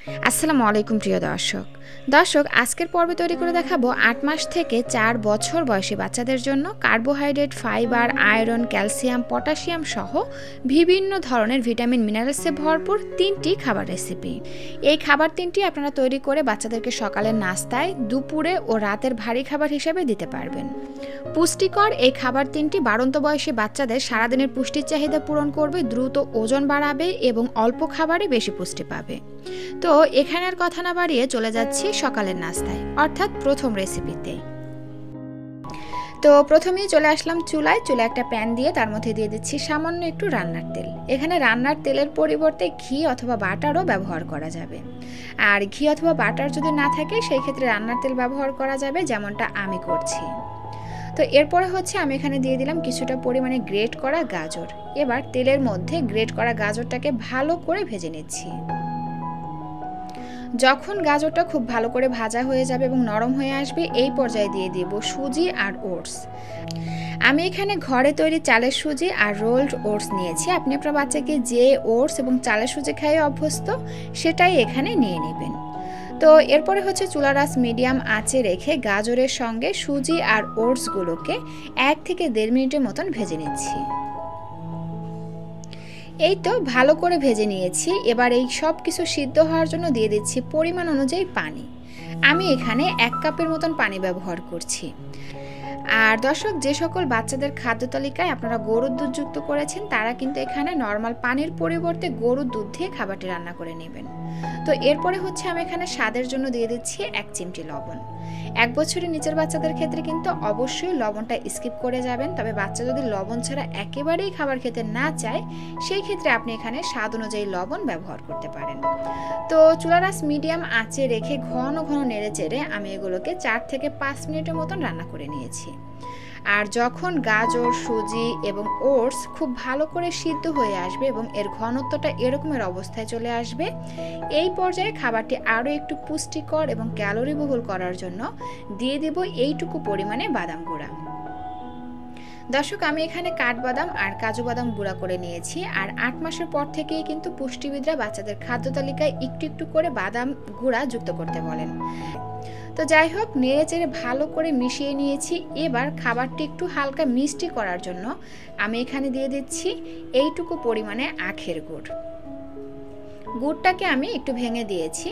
আসসালামু আলাইকুম প্রিয় দর্শক আজকের পর্বে তৈরি করে দেখাবো ৮ মাস থেকে ৪ বছর বয়সী বাচ্চাদের জন্য carbohydrate, fibre, iron, calcium, potassium সহ বিভিন্ন ধরনের ভিটামিন মিনারেলসে ভরপুর ৩টি খাবার রেসিপি। এই খাবার ৩টি আপনারা তৈরি করে বাচ্চাদেরকে সকালের নাস্তায়, দুপুরে ও রাতের ভারী খাবার হিসেবে দিতে পারবেন। পুষ্টিকর এই খাবার ৩টি বাড়ন্ত বয়সী বাচ্চাদের সারাদিনের পুষ্টির চাহিদা পূরণ করবে, দ্রুত ওজন বাড়াবে এবং অল্প খাবারে বেশি পুষ্টি পাবে। তো এখানে আর কথা না বাড়িয়ে চলে যাচ্ছি সকালের নাস্তায়, অর্থাৎ প্রথম রেসিপিতে। তো প্রথমেই চলে আসলাম চুলায় একটা প্যান দিয়ে তার মধ্যে দিয়ে দিচ্ছি সামান্য একটু রান্নার তেল। এখানে রান্নার তেলের পরিবর্তে ঘি অথবা বাটারও ব্যবহার করা যাবে। আর ঘি অথবা বাটার যদি না থাকে সেই ক্ষেত্রে রান্নার তেল ব্যবহার করা যাবে, যেমনটা আমি করছি। তো এরপরে আমি এখানে দিয়ে দিলাম কিছুটা পরিমাণে গ্রেট করা গাজর। এবার তেলের মধ্যে গ্রেট করা গাজরটাকে ভালো করে ভেজে নিচ্ছি। যখন গাজরটা খুব ভালো করে ভাজা হয়ে যাবে এবং নরম হয়ে আসবে, এই পর্যায়ে দিয়ে দিব সুজি আর ওটস। আমি এখানে ঘরে তৈরি চালের সুজি আর রোলড ওটস নিয়েছি। আপনি আপনার বাচ্চাকে যে ওটস এবং চালের সুজি খাইয়ে অভ্যস্ত সেটাই এখানে নিয়ে নেবেন। তো এরপরে চুলার আঁচ মিডিয়াম আঁচে রেখে গাজরের সঙ্গে সুজি আর ওটসগুলোকে ১ থেকে ১.৫ মিনিটের মতন ভেজে নিচ্ছি। এই তো ভালো করে ভেজে নিয়েছি। এবার এই সব কিছু সিদ্ধ হওয়ার জন্য দিয়ে দিচ্ছি পরিমাণ অনুযায়ী পানি। আমি এখানে ১ কাপের মতন পানি ব্যবহার করছি। আর দর্শক, যে সকল বাচ্চাদের খাদ্য তালিকায় আপনারা গরুর দুধ যুক্ত করেছেন তারা কিন্তু এখানে নর্মাল পানির পরিবর্তে গরুর দুধ দিয়ে খাবারটি রান্না করে নেবেন। তো এরপরে আমি এখানে স্বাদের জন্য দিয়ে দিচ্ছি ১ চিমটি লবণ। ১ বছরের নিচের বাচ্চাদের ক্ষেত্রে কিন্তু অবশ্যই লবণটা স্কিপ করে যাবেন। তবে বাচ্চা যদি লবণ ছাড়া একেবারেই খাবার খেতে না চায় সেই ক্ষেত্রে আপনি এখানে স্বাদ অনুযায়ী লবণ ব্যবহার করতে পারেন। তো চুলার আঁচ মিডিয়াম আঁচে রেখে ঘন ঘন নেড়ে চেড়ে আমি এগুলোকে ৪ থেকে ৫ মিনিটের মতন রান্না করে নিয়েছি। আর যখন গাজর, সুজি এবং ওটস খুব ভালো করে সিদ্ধ হয়ে আসবে এবং এর ঘনত্বটা এরকমের অবস্থায় চলে আসবে, এই পর্যায়ে খাবারটি আরও একটু পুষ্টিকর এবং ক্যালোরিবহুল করার জন্য দিয়ে দেব এইটুকু পরিমাণে বাদাম গুঁড়া। দর্শক, আমি এখানে কাঠবাদাম আর কাজু বাদাম গুঁড়া করে নিয়েছি। আর ৮ মাসের পর থেকেই কিন্তু পুষ্টিবিদরা বাচ্চাদের খাদ্য তালিকায় একটু একটু করে বাদাম গুঁড়া যুক্ত করতে বলেন। তো যাই হোক, নেড়ে চেড়ে ভালো করে মিশিয়ে নিয়েছি। এবার খাবারটি একটু হালকা মিষ্টি করার জন্য আমি এখানে দিয়ে দিচ্ছি এইটুকু পরিমাণে আখের গুড়টাকে আমি একটু ভেঙে দিয়েছি।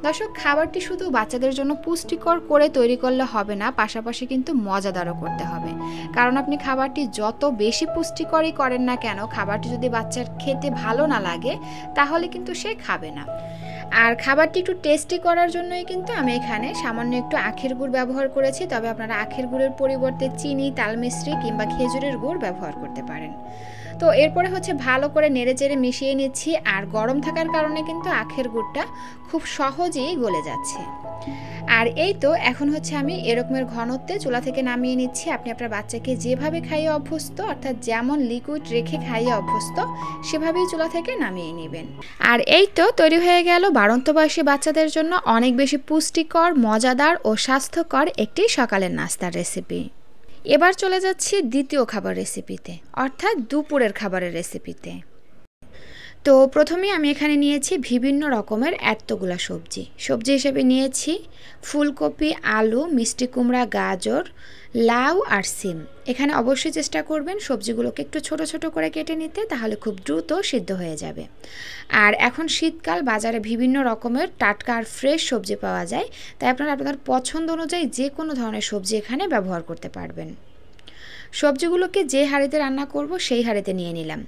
দর্শক, খাবারটি শুধু বাচ্চাদের জন্য পুষ্টিকর করে তৈরি করলে হবে না, পাশাপাশি কিন্তু মজাদারও করতে হবে। কারণ আপনি খাবারটি যত বেশি পুষ্টিকরই করেন না কেন, খাবারটি যদি বাচ্চার খেতে ভালো না লাগে তাহলে কিন্তু সে খাবে না। আর খাবারটি একটু টেস্টি করার জন্যই কিন্তু আমি এখানে সামান্য একটু আখের গুড় ব্যবহার করেছি। তবে আপনারা আখের গুড়ের পরিবর্তে চিনি, তালমিশ্রি কিংবা খেজুরের গুড় ব্যবহার করতে পারেন। তো এরপরে ভালো করে নেড়েচেড়ে মিশিয়ে নিচ্ছি। আর গরম থাকার কারণে কিন্তু আখের গুড়টা খুব সহজেই গলে যাচ্ছে। আর এই তো এখন আমি এরকমের ঘনত্বে চুলা থেকে নামিয়ে নিচ্ছি। আপনি আপনার বাচ্চাকে যেভাবে খাইয়ে অভ্যস্ত, অর্থাৎ যেমন লিকুইড রেখে খাইয়ে অভ্যস্ত, সেভাবেই চুলা থেকে নামিয়ে নেবেন। আর এই তো তৈরি হয়ে গেল বাড়ন্ত বয়সী বাচ্চাদের জন্য অনেক বেশি পুষ্টিকর, মজাদার ও স্বাস্থ্যকর একটি সকালের নাস্তার রেসিপি। এবার চলে যাচ্ছি দ্বিতীয় খাবার রেসিপিতে, অর্থাৎ দুপুরের খাবারের রেসিপিতে। তো প্রথমেই আমি এখানে নিয়েছি বিভিন্ন রকমের এতগুলা সবজি হিসেবে নিয়েছি ফুলকপি, আলু, মিষ্টি কুমড়া, গাজর, লাউ আর সিম। এখানে অবশ্যই চেষ্টা করবেন সবজিগুলোকে একটু ছোট ছোট করে কেটে নিতে, তাহলে খুব দ্রুত সিদ্ধ হয়ে যাবে। আর এখন শীতকাল, বাজারে বিভিন্ন রকমের টাটকা আর ফ্রেশ সবজি পাওয়া যায়, তাই আপনারা আপনাদের পছন্দ অনুযায়ী যে কোনো ধরনের সবজি এখানে ব্যবহার করতে পারবেন। সবজিগুলোকে যে হাঁড়িতে রান্না করব সেই হাঁড়িতে নিয়ে নিলাম।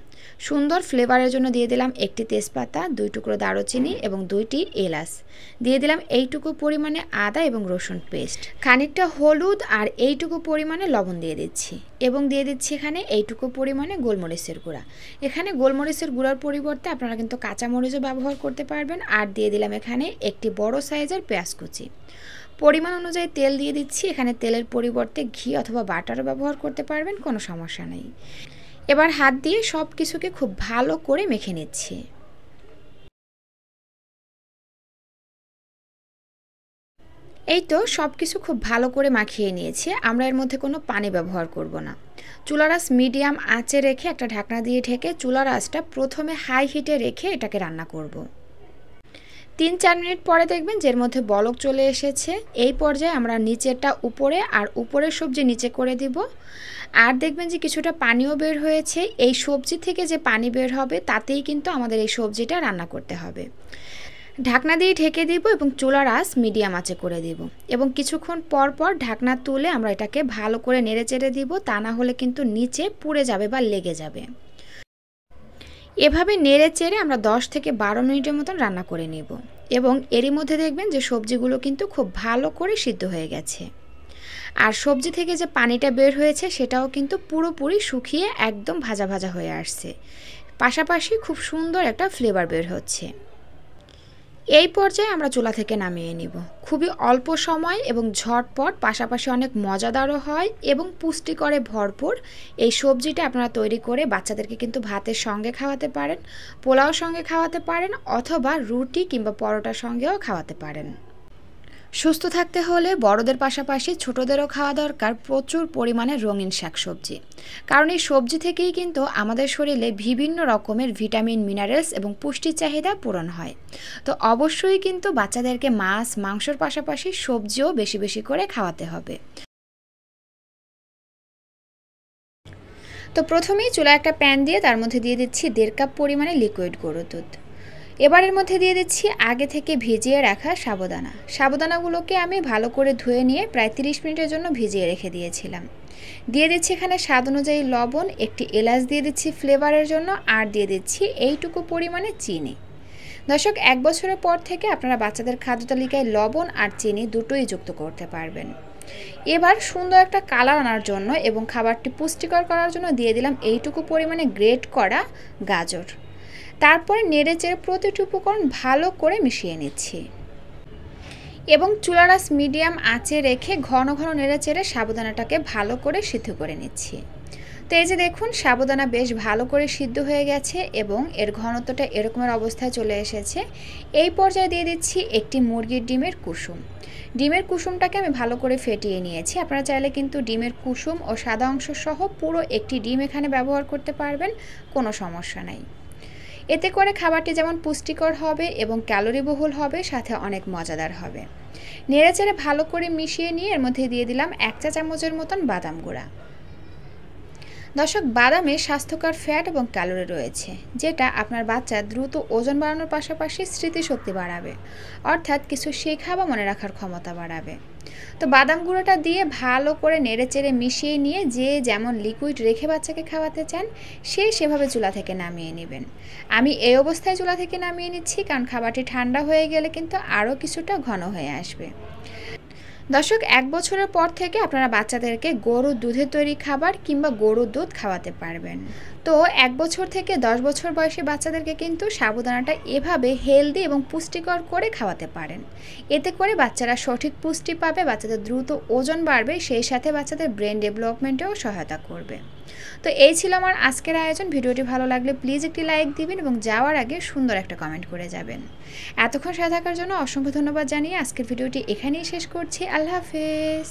সুন্দর ফ্লেভারের জন্য দিয়ে দিলাম 1টি তেজপাতা, 2 টুকরো দারুচিনি এবং 2টি এলাচ। দিয়ে দিলাম এইটুকু পরিমাণে আদা এবং রসুন পেস্ট, খানিকটা হলুদ আর এইটুকু পরিমাণে লবণ দিয়ে দিচ্ছি। এবং দিয়ে দিচ্ছি এখানে এইটুকু পরিমাণে গোলমরিচের গুঁড়া। এখানে গোলমরিচের গুঁড়ার পরিবর্তে আপনারা কিন্তু কাঁচামরিচও ব্যবহার করতে পারবেন। আর দিয়ে দিলাম এখানে একটি বড় সাইজের পেঁয়াজ কুচি। পরিমাণ অনুযায়ী তেল দিয়ে দিচ্ছি। এখানে তেলের পরিবর্তে ঘি অথবা বাটারও ব্যবহার করতে পারবেন, কোনো সমস্যা নেই। এবার হাত দিয়ে সব কিছুকে খুব ভালো করে মেখে নিচ্ছি। এই তো সব কিছু খুব ভালো করে মাখিয়ে নিয়েছি। আমরা এর মধ্যে কোনো পানি ব্যবহার করব না। চুলার আঁচ মিডিয়াম আঁচে রেখে একটা ঢাকনা দিয়ে ঢেকে চুলার আঁচটা প্রথমে হাই হিটে রেখে এটাকে রান্না করব। 3-4 মিনিট পরে দেখবেন যে এর মধ্যে বলক চলে এসেছে। এই পর্যায়ে আমরা নিচেরটা উপরে আর উপরের সবজি নিচে করে দিব। আর দেখবেন যে কিছুটা পানিও বের হয়েছে। এই সবজি থেকে যে পানি বের হবে তাতেই কিন্তু আমাদের এই সবজিটা রান্না করতে হবে। ঢাকনা দিয়ে ঢেকে দিব এবং চুলার আঁচ মিডিয়াম আঁচে করে দিব এবং কিছুক্ষণ পর পর ঢাকনা তুলে আমরা এটাকে ভালো করে নেড়েচেড়ে দিব, তা না হলে কিন্তু নিচে পুড়ে যাবে বা লেগে যাবে। এভাবে নেড়েচেড়ে আমরা 10 থেকে 12 মিনিটের মতন রান্না করে নেব এবং এরই মধ্যে দেখবেন যে সবজিগুলো কিন্তু খুব ভালো করে সিদ্ধ হয়ে গেছে। আর সবজি থেকে যে পানিটা বের হয়েছে সেটাও কিন্তু পুরোপুরি শুকিয়ে একদম ভাজা ভাজা হয়ে আসছে। পাশাপাশি খুব সুন্দর একটা ফ্লেভার বের হচ্ছে। এই পর্যায়ে আমরা চুলা থেকে নামিয়ে নিব। খুবই অল্প সময় এবং ঝটপট, পাশাপাশি অনেক মজাদারও হয় এবং পুষ্টিকরে ভরপুর এই সবজিটা আপনারা তৈরি করে বাচ্চাদেরকে কিন্তু ভাতের সঙ্গে খাওয়াতে পারেন, পোলাওর সঙ্গে খাওয়াতে পারেন, অথবা রুটি কিংবা পরোটার সঙ্গেও খাওয়াতে পারেন। সুস্থ থাকতে হলে বড়দের পাশাপাশি ছোটদেরও খাওয়া দরকার প্রচুর পরিমাণে রঙিন শাকসবজি, কারণ এই সবজি থেকেই কিন্তু আমাদের শরীরে বিভিন্ন রকমের ভিটামিন, মিনারেলস এবং পুষ্টির চাহিদা পূরণ হয়। তো অবশ্যই কিন্তু বাচ্চাদেরকে মাছ, মাংসের পাশাপাশি সবজিও বেশি বেশি করে খাওয়াতে হবে। তো প্রথমেই চুলায় একটা প্যান দিয়ে তার মধ্যে দিয়ে দিচ্ছি 1.5 কাপ পরিমাণে লিকুইড গরুর দুধ। এবারের মধ্যে দিয়ে দিচ্ছি আগে থেকে ভিজিয়ে রাখা সাবুদানা। সাবুদানাগুলোকে আমি ভালো করে ধুয়ে নিয়ে প্রায় 30 মিনিটের জন্য ভিজিয়ে রেখে দিয়েছিলাম। দিয়ে দিচ্ছি এখানে স্বাদ অনুযায়ী লবণ, একটি এলাচ দিয়ে দিচ্ছি ফ্লেভারের জন্য, আর দিয়ে দিচ্ছি এইটুকু পরিমাণে চিনি। দর্শক, 1 বছরের পর থেকে আপনারা বাচ্চাদের খাদ্য তালিকায় লবণ আর চিনি দুটোই যুক্ত করতে পারবেন। এবার সুন্দর একটা কালার আনার জন্য এবং খাবারটি পুষ্টিকর করার জন্য দিয়ে দিলাম এইটুকু পরিমাণে গ্রেট করা গাজর। তারপরে নেড়েচেড়ে প্রতিটি উপকরণ ভালো করে মিশিয়ে নিচ্ছি এবং চুলার আঁচ মিডিয়াম আঁচে রেখে ঘন ঘন নেড়েচেড়ে সাবুদানাটাকে ভালো করে সিদ্ধ করে নিচ্ছি। তো এই যে দেখুন, সাবুদানা বেশ ভালো করে সিদ্ধ হয়ে গেছে এবং এর ঘনত্বটা এরকমের অবস্থায় চলে এসেছে। এই পর্যায়ে দিয়ে দিচ্ছি একটি মুরগির ডিমের কুসুম। ডিমের কুসুমটাকে আমি ভালো করে ফেটিয়ে নিয়েছি। আপনারা চাইলে কিন্তু ডিমের কুসুম ও সাদা অংশ সহ পুরো একটি ডিম এখানে ব্যবহার করতে পারবেন, কোনো সমস্যা নাই। এতে করে খাবারটি যেমন পুষ্টিকর হবে এবং ক্যালোরিবহুল হবে, সাথে অনেক মজাদার হবে। নেড়েচেড়ে ভালো করে মিশিয়ে নিয়ে এর মধ্যে দিয়ে দিলাম 1 চা চামচের মতন বাদাম গুঁড়া। দর্শক, বাদামে স্বাস্থ্যকর ফ্যাট এবং ক্যালোরি রয়েছে, যেটা আপনার বাচ্চার দ্রুত ওজন বাড়ানোর পাশাপাশি স্মৃতিশক্তি বাড়াবে, অর্থাৎ কিছু শেখা বা মনে রাখার ক্ষমতা বাড়াবে। তো বাদাম গুঁড়োটা দিয়ে ভালো করে নেড়েচেড়ে মিশিয়ে নিয়ে যে যেমন লিকুইড রেখে বাচ্চাকে খাওয়াতে চান সে সেভাবে চুলা থেকে নামিয়ে নেবেন। আমি এই অবস্থায় চুলা থেকে নামিয়ে নিচ্ছি, কারণ খাবারটি ঠান্ডা হয়ে গেলে কিন্তু আরও কিছুটা ঘন হয়ে আসবে। দর্শক, 1 বছরের পর থেকে আপনারা বাচ্চাদেরকে গরুর দুধের তৈরি খাবার কিংবা গরুর দুধ খাওয়াতে পারবেন। তো 1 বছর থেকে 10 বছর বয়সী বাচ্চাদেরকে কিন্তু সাবুদানাটা এভাবে হেলদি এবং পুষ্টিকর করে খাওয়াতে পারেন। এতে করে বাচ্চারা সঠিক পুষ্টি পাবে, বাচ্চাদের দ্রুত ওজন বাড়বে, সেই সাথে বাচ্চাদের ব্রেন ডেভেলপমেন্টেও সহায়তা করবে। তো এই ছিল আমার আজকের আয়োজন। ভিডিওটি ভালো লাগলে প্লিজ একটি লাইক দিবেন এবং যাওয়ার আগে সুন্দর একটা কমেন্ট করে যাবেন। এতক্ষণ সাথে থাকার জন্য অসংখ্য ধন্যবাদ জানিয়ে আজকের ভিডিওটি এখানেই শেষ করছি। আল্লাহ হাফেজ।